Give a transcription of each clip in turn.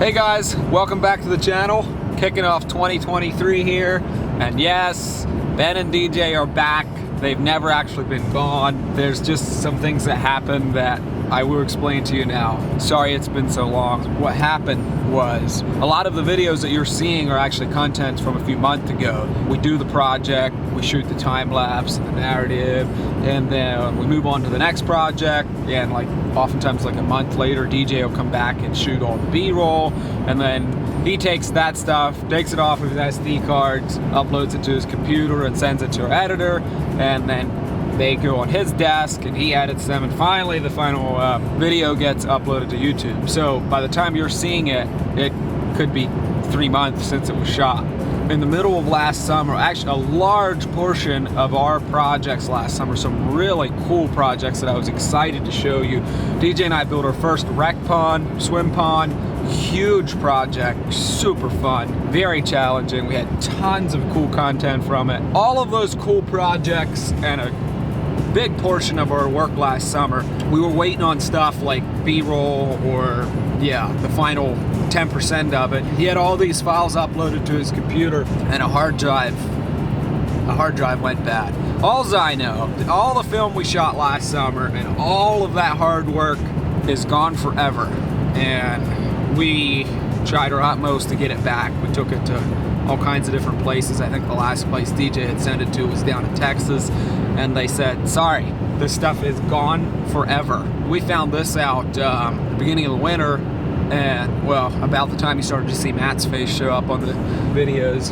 Hey guys, welcome back to the channel. Kicking off 2023 here, and yes, Ben and DJ are back. They've never actually been gone. There's just some things that happened that I will explain to you now. Sorry it's been so long. What happened was, a lot of the videos that you're seeing are actually content from a few months ago. We do the project, we shoot the time lapse and the narrative, and then we move on to the next project, and like oftentimes like a month later, DJ will come back and shoot all the B-roll, and then he takes that stuff, takes it off of his SD cards, uploads it to his computer and sends it to our editor, and then they go on his desk and he edits them, and finally the final video gets uploaded to YouTube. So by the time you're seeing it, it could be 3 months since it was shot. In the middle of last summer, actually a large portion of our projects last summer, some really cool projects that I was excited to show you. DJ and I built our first rec pond, swim pond, huge project, super fun, very challenging. We had tons of cool content from it. All of those cool projects and a big portion of our work last summer, we were waiting on stuff like B-roll or the final 10% of it. He had all these files uploaded to his computer, and a hard drive went bad. Alls I know, all the film we shot last summer and all of that hard work is gone forever, and we tried our utmost to get it back. We took it to all kinds of different places. I think the last place DJ had sent it to was down in Texas, and they said, sorry, this stuff is gone forever. We found this out the beginning of the winter, and well, about the time you started to see Matt's face show up on the videos.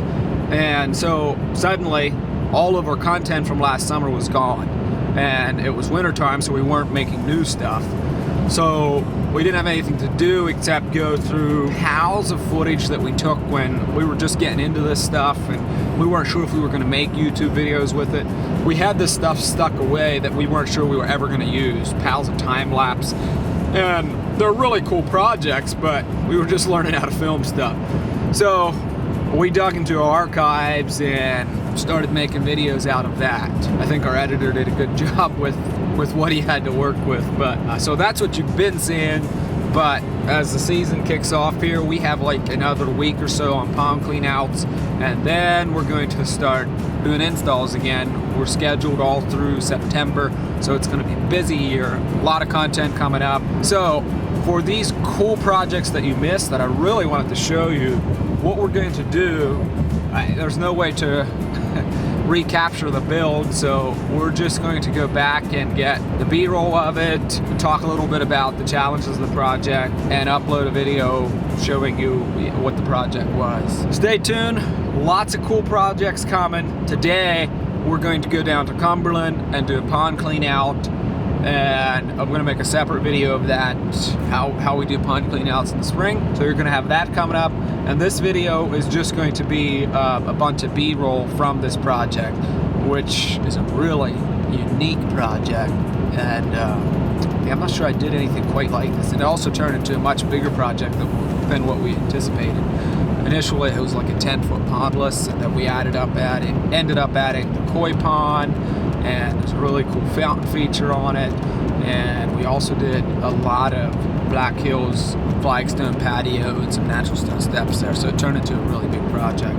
And so suddenly all of our content from last summer was gone, and it was winter time, so we weren't making new stuff. So we didn't have anything to do except go through piles of footage that we took when we were just getting into this stuff, and we weren't sure if we were going to make YouTube videos with it. We had this stuff stuck away that we weren't sure we were ever going to use, piles of time lapse, and they're really cool projects, but we were just learning how to film stuff. So we dug into our archives and started making videos out of that. I think our editor did a good job with what he had to work with, but so that's what you've been seeing. But as the season kicks off here, we have like another week or so on pond clean outs, and then we're going to start doing installs again. We're scheduled all through September, so it's going to be a busy year, a lot of content coming up. So for these cool projects that you missed that I really wanted to show you, what we're going to do, there's no way to recapture the build, so we're just going to go back and get the B-roll of it, talk a little bit about the challenges of the project, and upload a video showing you what the project was. Stay tuned, lots of cool projects coming. Today we're going to go down to Cumberland and do a pond clean out, and I'm going to make a separate video of that, how we do pond clean outs in the spring. So you're going to have that coming up, and this video is just going to be a bunch of B-roll from this project, which is a really unique project, and I'm not sure I did anything quite like this. And it also turned into a much bigger project than what we anticipated. Initially it was like a 10-foot pondless that we ended up adding the koi pond, and there's a really cool fountain feature on it, and we also did a lot of Black Hills flagstone patio and some natural stone steps there, so it turned into a really big project.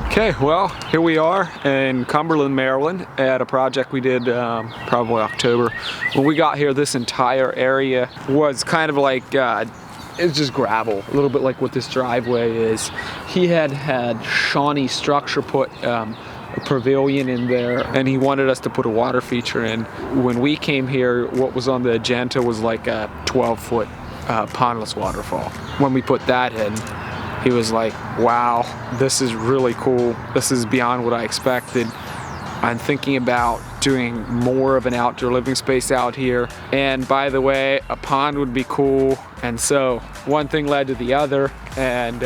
Okay, well, here we are in Cumberland, Maryland at a project we did probably October. When we got here, this entire area was kind of like it's just gravel, a little bit like what this driveway is. He had Shawnee Structure put a pavilion in there, and he wanted us to put a water feature in. When we came here, what was on the agenda was like a 12-foot pondless waterfall. When we put that in, he was like, wow, this is really cool. This is beyond what I expected. I'm thinking about doing more of an outdoor living space out here. And by the way, a pond would be cool. And so one thing led to the other, and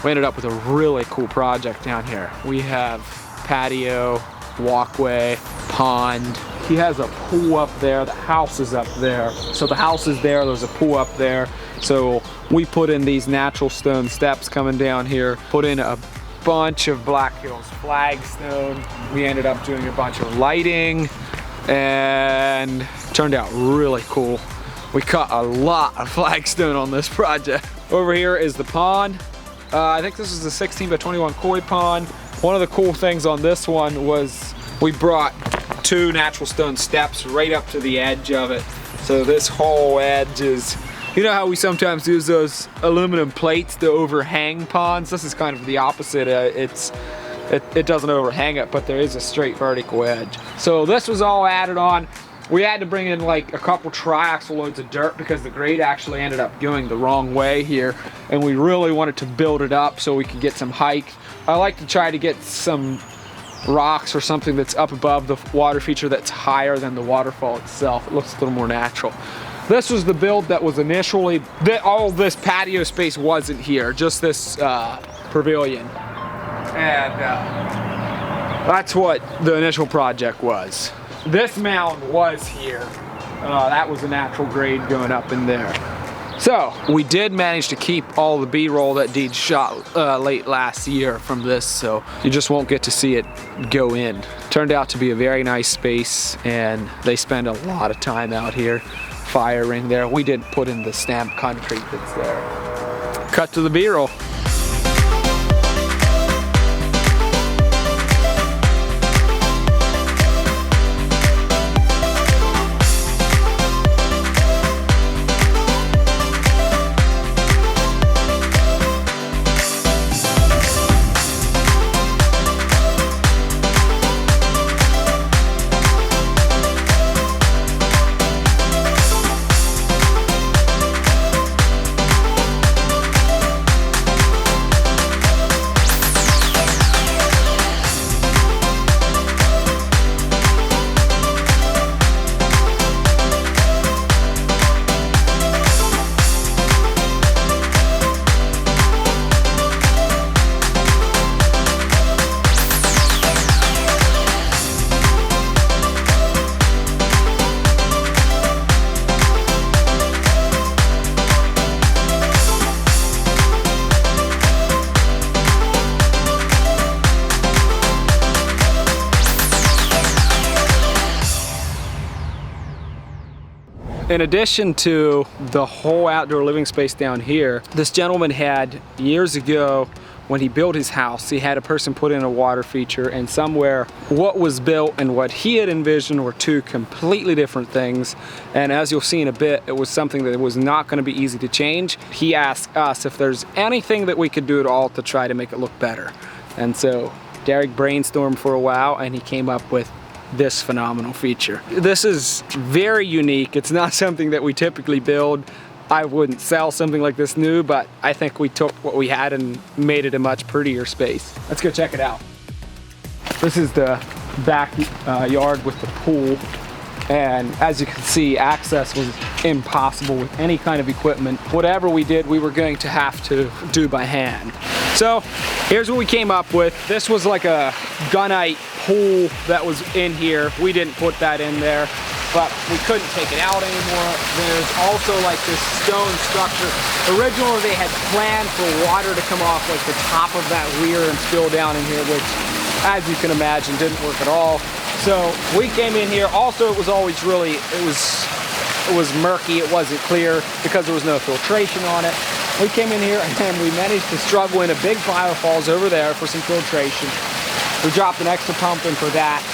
we ended up with a really cool project down here. We have patio, walkway, pond. He has a pool up there. The house is up there. So the house is there, there's a pool up there. So we put in these natural stone steps coming down here, put in a bunch of Black Hills flagstone. We ended up doing a bunch of lighting and turned out really cool. We cut a lot of flagstone on this project. Over here is the pond. I think this is a 16 by 21 koi pond. One of the cool things on this one was we brought 2 natural stone steps right up to the edge of it. So this whole edge is, you know how we sometimes use those aluminum plates to overhang ponds? This is kind of the opposite. It doesn't overhang it, but there is a straight vertical edge. So this was all added on. We had to bring in like a couple triaxle loads of dirt because the grade actually ended up going the wrong way here, and we really wanted to build it up so we could get some height. I like to try to get some rocks or something that's up above the water feature that's higher than the waterfall itself. It looks a little more natural. This was the build that was initially, all this patio space wasn't here, just this pavilion. And that's what the initial project was. This mound was here. That was a natural grade going up in there. So we did manage to keep all the B-roll that Deej shot late last year from this, so you just won't get to see it go in. Turned out to be a very nice space, and they spend a lot of time out here firing there. We did put in the stamped concrete that's there. Cut to the B-roll. In addition to the whole outdoor living space down here, this gentleman had, years ago, when he built his house, he had a person put in a water feature, and somewhere what was built and what he had envisioned were 2 completely different things. And as you'll see in a bit, it was something that was not going to be easy to change. He asked us if there's anything that we could do at all to try to make it look better. And so Derek brainstormed for a while, and he came up with this phenomenal feature. This is very unique. It's not something that we typically build. I wouldn't sell something like this new, but I think we took what we had and made it a much prettier space. Let's go check it out. This is the back yard with the pool, and as you can see, access was impossible with any kind of equipment. Whatever we did, we were going to have to do by hand. So here's what we came up with. This was like a gunite pool that was in here. We didn't put that in there, but we couldn't take it out anymore. There's also like this stone structure. Originally they had planned for water to come off like the top of that weir and spill down in here, which, as you can imagine, didn't work at all. So we came in here. Also, it was always really, it was murky. It wasn't clear because there was no filtration on it. We came in here and we managed to struggle in a big fire falls over there for some filtration. We dropped an extra pump in for that.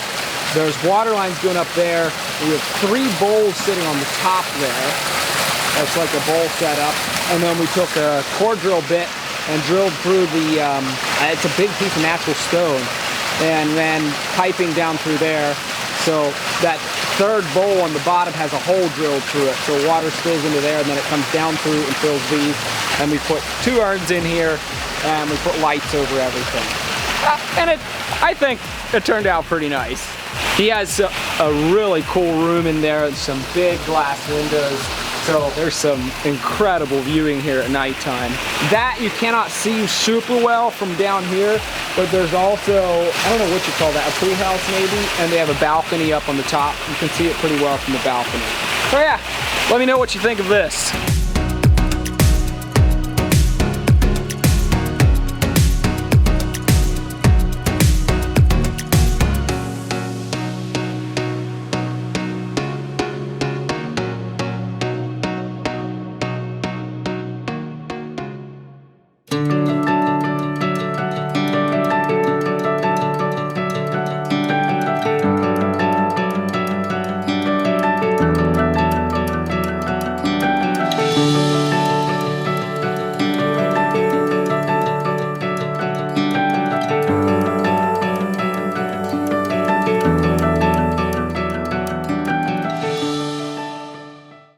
There's water lines going up there. We have 3 bowls sitting on the top there. That's like a bowl setup. And then we took a core drill bit and drilled through the, it's a big piece of natural stone, and then piping down through there. So that 3rd bowl on the bottom has a hole drilled through it. So water spills into there, and then it comes down through and fills these. And we put 2 urns in here, and we put lights over everything. And I think it turned out pretty nice. He has a really cool room in there and some big glass windows. So there's some incredible viewing here at nighttime. That you cannot see super well from down here, but there's also, I don't know what you call that, a pool house maybe, and they have a balcony up on the top. You can see it pretty well from the balcony. So yeah, let me know what you think of this.